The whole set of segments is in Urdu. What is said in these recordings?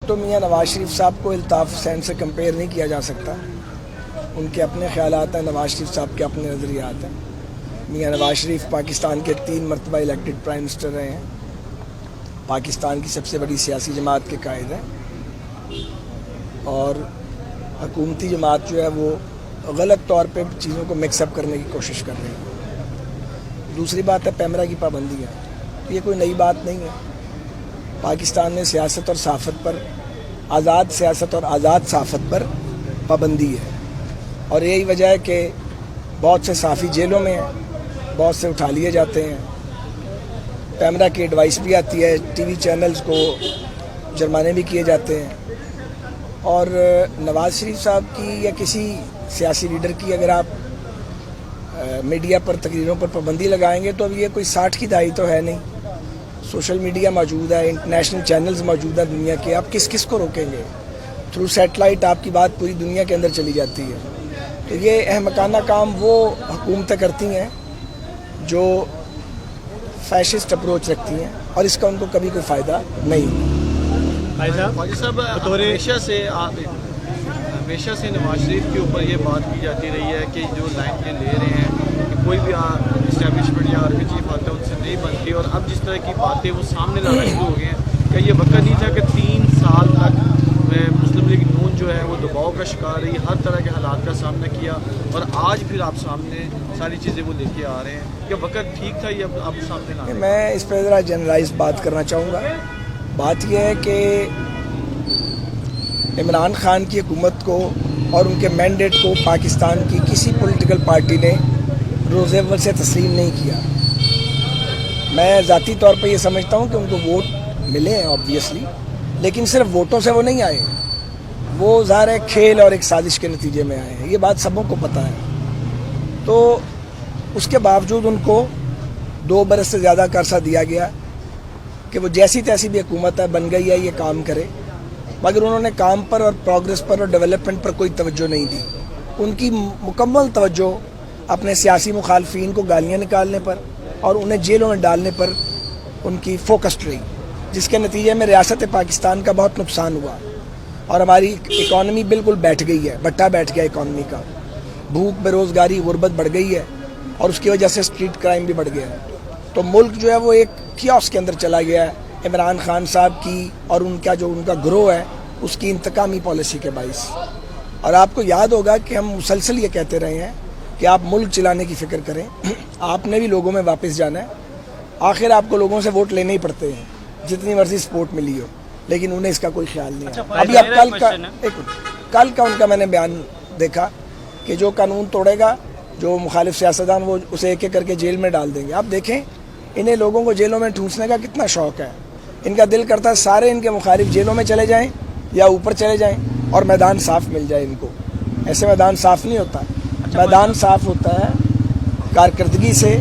تو میاں نواز شریف صاحب کو الطاف حسین سے کمپیئر نہیں کیا جا سکتا. ان کے اپنے خیالات ہیں, نواز شریف صاحب کے اپنے نظریات ہیں. میاں نواز شریف پاکستان کے 3 مرتبہ الیکٹڈ پرائم منسٹر رہے ہیں, پاکستان کی سب سے بڑی سیاسی جماعت کے قائد ہیں, اور حکومتی جماعت جو ہے وہ غلط طور پہ چیزوں کو مکس اپ کرنے کی کوشش کر رہی ہے. دوسری بات ہے پیمرا کی پابندیاں. یہ کوئی نئی بات نہیں ہے. پاکستان میں سیاست اور صحافت پر, آزاد سیاست اور آزاد صحافت پر پابندی ہے, اور یہی وجہ ہے کہ بہت سے صحافی جیلوں میں ہیں, بہت سے اٹھا لیے جاتے ہیں. پیمرا کی ایڈوائس بھی آتی ہے, ٹی وی چینلز کو جرمانے بھی کیے جاتے ہیں. اور نواز شریف صاحب کی یا کسی سیاسی لیڈر کی اگر آپ میڈیا پر تقریروں پر پابندی لگائیں گے تو اب یہ کوئی 60 کی دہائی تو ہے نہیں. سوشل میڈیا موجود ہے, انٹرنیشنل چینلز موجود ہیں دنیا کے. آپ کس کو روکیں گے؟ تھرو سیٹلائٹ آپ کی بات پوری دنیا کے اندر چلی جاتی ہے. تو یہ احمقانہ کام وہ حکومتیں کرتی ہیں جو فیشسٹ اپروچ رکھتی ہیں, اور اس کا ان کو کبھی کوئی فائدہ نہیں. خواجہ صاحب, ہمیشہ سے نواز شریف کے اوپر یہ بات کی جاتی رہی ہے کہ جو لائن لے رہے ہیں کہ کوئی بھی اسٹیبلشمنٹ یا آرمی چیف آتا ہے ان سے نہیں بنتی, اور اب جس طرح کی باتیں وہ سامنے لانا شروع ہو گئے ہیں. کیا یہ وقت نہیں تھا کہ 3 سال تک مسلم لیگ نون جو ہے وہ دباؤ کا شکار رہی, ہر طرح کے حالات کا سامنا کیا, اور آج پھر آپ سامنے ساری چیزیں وہ لے کے آ رہے ہیں؟ کہ وقت ٹھیک تھا یہ اب سامنے لانے؟ میں اس پہ ذرا جنرلائز بات کرنا چاہوں گا. بات یہ ہے کہ عمران خان کی حکومت کو اور ان کے مینڈیٹ کو پاکستان کی کسی پولیٹیکل پارٹی نے روز اول سے تسلیم نہیں کیا. میں ذاتی طور پہ یہ سمجھتا ہوں کہ ان کو ووٹ ملے ہیں آبویسلی, لیکن صرف ووٹوں سے وہ نہیں آئے. وہ ظاہر ہے کھیل اور ایک سازش کے نتیجے میں آئے ہیں, یہ بات سبوں کو پتہ ہے. تو اس کے باوجود ان کو 2 برس سے زیادہ کا عرصہ دیا گیا کہ وہ جیسی تیسی بھی حکومت ہے بن گئی ہے یہ کام کرے, مگر انہوں نے کام پر اور پروگرس پر اور ڈیولپمنٹ پر کوئی توجہ نہیں دی. ان کی مکمل توجہ اپنے سیاسی مخالفین کو گالیاں نکالنے پر اور انہیں جیلوں میں ڈالنے پر ان کی فوکسڈ رہی, جس کے نتیجے میں ریاست پاکستان کا بہت نقصان ہوا, اور ہماری اکانومی بالکل بیٹھ گئی ہے, بٹا بیٹھ گیا اکانومی کا. بھوک, بے روزگاری, غربت بڑھ گئی ہے, اور اس کی وجہ سے اسٹریٹ کرائم بھی بڑھ گیا ہے. تو ملک جو ہے وہ ایک کیوس کے اندر چلا گیا ہے عمران خان صاحب کی اور ان کا گروہ ہے اس کی انتقامی پالیسی کے باعث. اور آپ کو یاد ہوگا کہ ہم مسلسل یہ کہتے رہے ہیں کہ آپ ملک چلانے کی فکر کریں, آپ نے بھی لوگوں میں واپس جانا ہے. آخر آپ کو لوگوں سے ووٹ لینے ہی پڑتے ہیں, جتنی مرضی سپورٹ ملی ہو, لیکن انہیں اس کا کوئی خیال نہیں ہے. ابھی اب کل کا ان کا میں نے بیان دیکھا کہ جو قانون توڑے گا, جو مخالف سیاستدان, وہ اسے ایک ایک کر کے جیل میں ڈال دیں گے. آپ دیکھیں انہیں لوگوں کو جیلوں میں ٹھونسنے کا کتنا شوق ہے. ان کا دل کرتا ہے سارے ان کے مخالف جیلوں میں چلے جائیں یا اوپر چلے جائیں اور میدان صاف مل جائے ان کو. ایسے میدان صاف نہیں ہوتا. میدان صاف ہوتا ہے کارکردگی سے,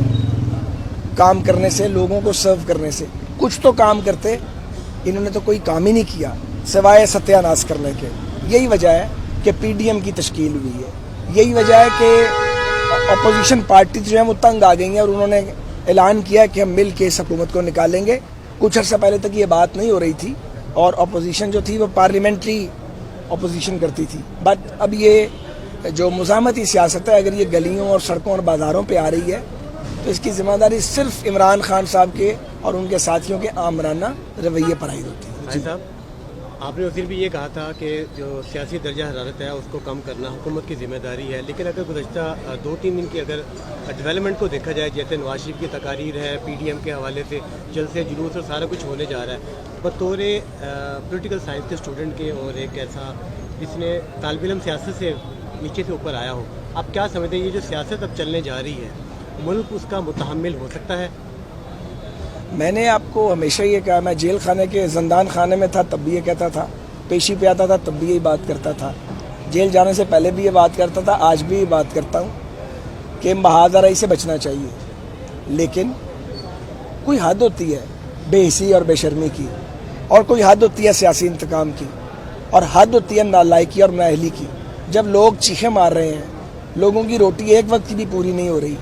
کام کرنے سے, لوگوں کو سرو کرنے سے. کچھ تو کام کرتے, انہوں نے تو کوئی کام ہی نہیں کیا سوائے ستیہ ناش کرنے کے. یہی وجہ ہے کہ پی ڈی ایم کی تشکیل ہوئی ہے. یہی وجہ ہے کہ اپوزیشن پارٹی جو ہیں وہ تنگ آ گئی ہیں, اور انہوں نے اعلان کیا کہ ہم مل کے اس حکومت کو نکالیں گے. کچھ عرصہ پہلے تک یہ بات نہیں ہو رہی تھی, اور اپوزیشن جو تھی وہ پارلیمنٹری اپوزیشن کرتی تھی. بٹ اب یہ جو مزاحمتی سیاست ہے, اگر یہ گلیوں اور سڑکوں اور بازاروں پہ آ رہی ہے تو اس کی ذمہ داری صرف عمران خان صاحب کے اور ان کے ساتھیوں کے آمرانہ رویے پر عائد ہوتی ہے. صاحب, آپ نے اس دن بھی یہ کہا تھا کہ جو سیاسی درجہ حرارت ہے اس کو کم کرنا حکومت کی ذمہ داری ہے, لیکن اگر گزشتہ 2-3 دن کی اگر ڈیولپمنٹ کو دیکھا جائے, جیسے نواز شریف کی تقاریر ہے, پی ڈی ایم کے حوالے سے جلسے جلوس اور سارا کچھ ہونے جا رہا ہے, بطور پولیٹیکل سائنس کے اسٹوڈنٹ کے اور ایک ایسا جس نے طالب علم سیاست سے نیچے سے اوپر آیا ہو, آپ کیا سمجھتے ہیں یہ جو سیاست اب چلنے جا رہی ہے ملک اس کا متحمل ہو سکتا ہے؟ میں نے آپ کو ہمیشہ یہ کہا, میں جیل خانے کے زندان خانے میں تھا تب بھی یہ کہتا تھا, پیشی پہ آتا تھا تب بھی یہی بات کرتا تھا, جیل جانے سے پہلے بھی یہ بات کرتا تھا, آج بھی یہ بات کرتا ہوں کہ محاذ آرائی سے بچنا چاہیے, لیکن کوئی حد ہوتی ہے بے حسی اور بے شرمی کی, اور کوئی حد ہوتی ہے سیاسی انتقام کی, اور حد ہوتی ہے نالائکی اور نااہلی کی. جب لوگ چیخیں مار رہے ہیں, لوگوں کی روٹی ایک وقت کی بھی پوری نہیں ہو رہی,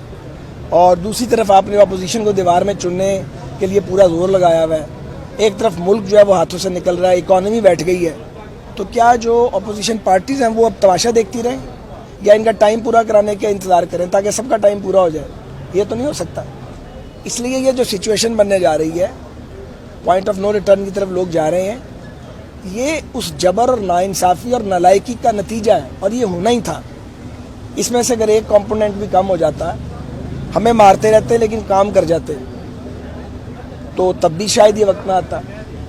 اور دوسری طرف آپ نے اپوزیشن کو دیوار میں چننے کے لیے پورا زور لگایا ہوا ہے, ایک طرف ملک جو ہے وہ ہاتھوں سے نکل رہا ہے, اکانومی بیٹھ گئی ہے, تو کیا جو اپوزیشن پارٹیز ہیں وہ اب تماشا دیکھتی رہیں یا ان کا ٹائم پورا کرانے کا انتظار کریں تاکہ سب کا ٹائم پورا ہو جائے؟ یہ تو نہیں ہو سکتا. اس لیے یہ جو سچویشن بننے جا رہی ہے, پوائنٹ آف نو ریٹرن کی طرف لوگ جا رہے ہیں, یہ اس جبر اور ناانصافی اور نالائکی کا نتیجہ ہے, اور یہ ہونا ہی تھا. اس میں سے اگر ایک کمپوننٹ بھی کم ہو جاتا, ہمیں مارتے رہتے لیکن کام کر جاتے, تو تب بھی شاید یہ وقت نہ آتا.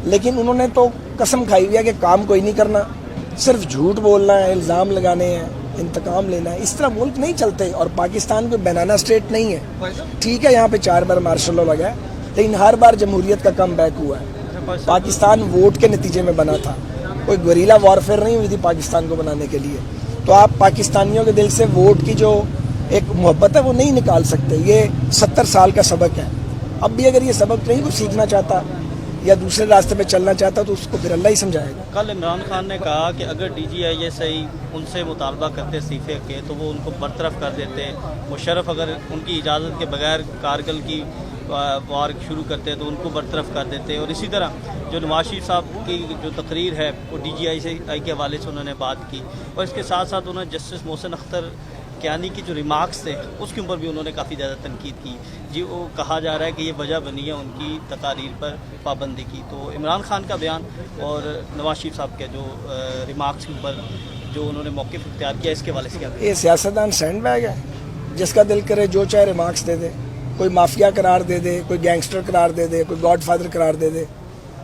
لیکن انہوں نے تو قسم کھائی ہوئی ہے کہ کام کوئی نہیں کرنا, صرف جھوٹ بولنا ہے, الزام لگانے ہیں, انتقام لینا ہے. اس طرح ملک نہیں چلتے, اور پاکستان کوئی بینانا اسٹیٹ نہیں ہے. ٹھیک ہے یہاں پہ 4 بار مارشل لا لگا ہے, لیکن ہر بار جمہوریت کا کم بیک ہوا ہے. پاکستان ووٹ کے نتیجے میں بنا تھا, کوئی گوریلا وارفیئر نہیں ہوئی تھی پاکستان کو بنانے کے لیے. تو آپ پاکستانیوں کے دل سے ووٹ کی جو ایک محبت ہے وہ نہیں نکال سکتے. یہ 70 سال کا سبق ہے. اب بھی اگر یہ سبق نہیں کوئی سیکھنا چاہتا یا دوسرے راستے پہ چلنا چاہتا تو اس کو پھر اللہ ہی سمجھائے گا. کل عمران خان نے کہا کہ اگر D G I S I ان سے مطالبہ کرتے استعفے کے تو وہ ان کو برطرف کر دیتے. مشرف اگر ان کی اجازت کے بغیر کارگل کی وار شروع کرتے تو ان کو برطرف کر دیتے. اور اسی طرح جو نواز شریف صاحب کی جو تقریر ہے وہ ڈی جی آئی کے حوالے سے انہوں نے بات کی, اور اس کے ساتھ ساتھ انہوں نے جسٹس محسن اختر کیانی کی جو ریمارکس تھے اس کے اوپر بھی انہوں نے کافی زیادہ تنقید کی. جی وہ کہا جا رہا ہے کہ یہ وجہ بنی ہے ان کی تقاریر پر پابندی کی. تو عمران خان کا بیان اور نواز شریف صاحب کے جو ریمارکس کے اوپر جو انہوں نے موقف اختیار کیا, اس کے حوالے سے کیا؟ یہ سیاستدان سینڈ بیگ ہے, جس کا دل کرے جو چاہے ریمارکس دے دے. کوئی مافیا قرار دے دے, کوئی گینگسٹر قرار دے دے, کوئی گاڈ فادر قرار دے دے,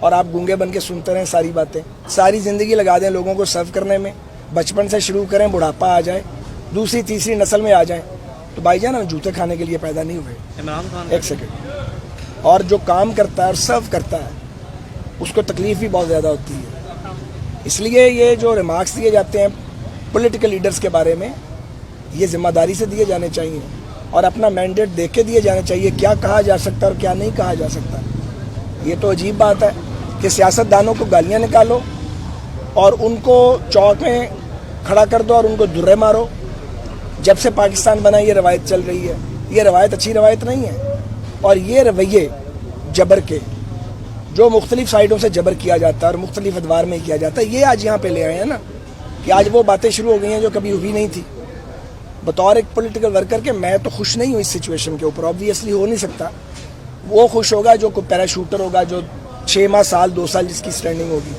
اور آپ گونگے بن کے سنتے رہیں ساری باتیں. ساری زندگی لگا دیں لوگوں کو سرو کرنے میں, بچپن سے شروع کریں, بڑھاپا آ جائے, دوسری تیسری نسل میں آ جائیں, تو بھائی جان ہم جوتے کھانے کے لیے پیدا نہیں ہوئے. عمران خان ایک سیکنڈ. اور جو کام کرتا ہے اور سرو کرتا ہے اس کو تکلیف بھی بہت زیادہ ہوتی ہے. اس لیے یہ جو ریمارکس دیے جاتے ہیں پولیٹیکل لیڈرز کے بارے میں, یہ ذمہ داری سے دیے جانے چاہیے اور اپنا مینڈیٹ دیکھ کے دیے جانے چاہیے, کیا کہا جا سکتا ہے اور کیا نہیں کہا جا سکتا. یہ تو عجیب بات ہے کہ سیاستدانوں کو گالیاں نکالو اور ان کو چوک میں کھڑا کر دو اور ان کو درے مارو. جب سے پاکستان بنا یہ روایت چل رہی ہے. یہ روایت اچھی روایت نہیں ہے, اور یہ رویے جبر کے جو مختلف سائڈوں سے جبر کیا جاتا ہے اور مختلف ادوار میں کیا جاتا ہے, یہ آج یہاں پہ لے آئے ہیں نا, کہ آج وہ باتیں شروع ہو گئی ہیں جو کبھی ہوئی نہیں تھی. بطور ایک پولیٹیکل ورکر کے میں تو خوش نہیں ہوں اس سچویشن کے اوپر, آبویسلی ہو نہیں سکتا. وہ خوش ہوگا جو کوئی پیرا شوٹر ہوگا جو 6 ماہ سال 2 سال جس کی اسٹینڈنگ ہوگی.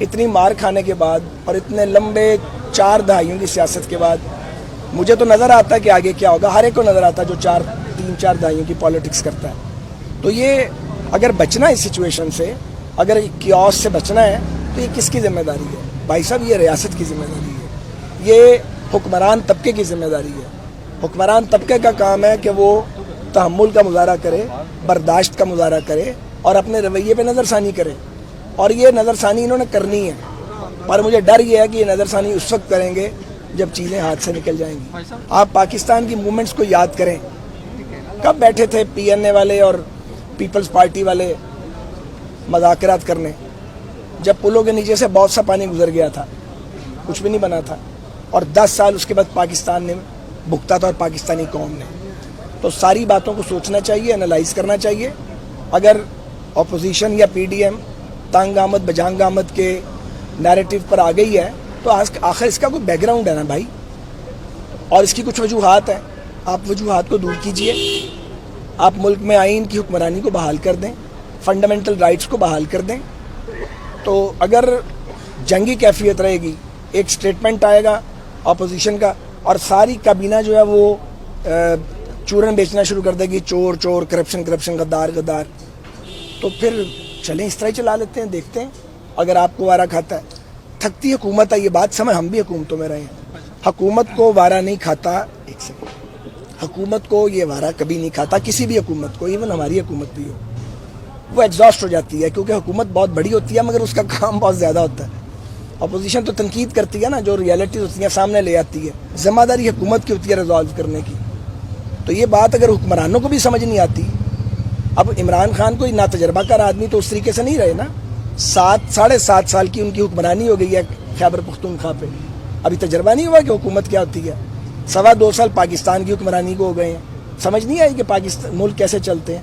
اتنی مار کھانے کے بعد اور اتنے لمبے 4 دہائیوں کی سیاست کے بعد مجھے تو نظر آتا ہے کہ آگے کیا ہوگا. ہر ایک کو نظر آتا ہے جو 3-4 دہائیوں کی پالیٹکس کرتا ہے. تو یہ اگر بچنا ہے اس سچویشن سے, اگر کیوس سے بچنا ہے, تو یہ کس کی ذمہ داری ہے بھائی صاحب؟ یہ ریاست کی ذمہ داری ہے, یہ حکمران طبقے کی ذمہ داری ہے. حکمران طبقے کا کام ہے کہ وہ تحمل کا مظاہرہ کرے, برداشت کا مظاہرہ کرے اور اپنے رویے پہ نظر ثانی کرے. اور یہ نظر ثانی انہوں نے کرنی ہے, پر مجھے ڈر یہ ہے کہ یہ نظر ثانی اس وقت کریں گے جب چیزیں ہاتھ سے نکل جائیں گی. آپ پاکستان کی موومنٹس کو یاد کریں, کب بیٹھے تھے پی این اے والے اور پیپلز پارٹی والے مذاکرات کرنے, جب پلوں کے نیچے سے بہت سا پانی گزر گیا تھا, کچھ بھی نہیں بنا تھا, اور 10 سال اس کے بعد پاکستان نے بھگتا تھا اور پاکستانی قوم نے. تو ساری باتوں کو سوچنا چاہیے, انالائز کرنا چاہیے. اگر اپوزیشن یا پی ڈی ایم تنگ آمد بجانگ آمد کے نیریٹو پر آ گئی ہے تو آخر اس کا کوئی بیک گراؤنڈ ہے نا بھائی, اور اس کی کچھ وجوہات ہیں. آپ وجوہات کو دور کیجئے, آپ ملک میں آئین کی حکمرانی کو بحال کر دیں, فنڈامنٹل رائٹس کو بحال کر دیں. تو اگر جنگی کیفیت رہے گی, ایک سٹیٹمنٹ آئے گا اپوزیشن کا اور ساری کابینہ جو ہے وہ چورن بیچنا شروع کر دے گی, چور چور, کرپشن, غدار غدار, تو پھر چلیں اس طرح ہی چلا لیتے ہیں, دیکھتے ہیں. اگر آپ کو وارہ کھاتا ہے, تھکتی حکومت ہے, یہ بات سمجھ, ہم بھی حکومتوں میں رہے ہیں. حکومت کو وارہ نہیں کھاتا, ایک سیکنڈ, حکومت کو یہ وارہ کبھی نہیں کھاتا, کسی بھی حکومت کو, ایون ہماری حکومت بھی ہو, وہ ایگزاسٹ ہو جاتی ہے کیونکہ حکومت بہت بڑی ہوتی ہے مگر اس کا کام بہت زیادہ ہوتا ہے. اپوزیشن تو تنقید کرتی ہے نا, جو ریالٹیز ہوتی ہیں سامنے لے آتی ہے. ذمہ داری حکومت کی ہوتی ہے ریزالو کرنے کی. تو یہ بات اگر حکمرانوں کو بھی سمجھ نہیں آتی, اب عمران خان کوئی ناتجربہ کار آدمی تو اس طریقے سے نہیں رہے نا. 7.5 سال کی ان کی حکمرانی ہو گئی ہے خیبر پختونخوا پہ, ابھی تجربہ نہیں ہوا کہ حکومت کیا ہوتی ہے. 2.25 سال پاکستان کی حکمرانی کو ہو گئے ہیں, سمجھ نہیں آئی کہ پاکستان ملک کیسے چلتے ہیں.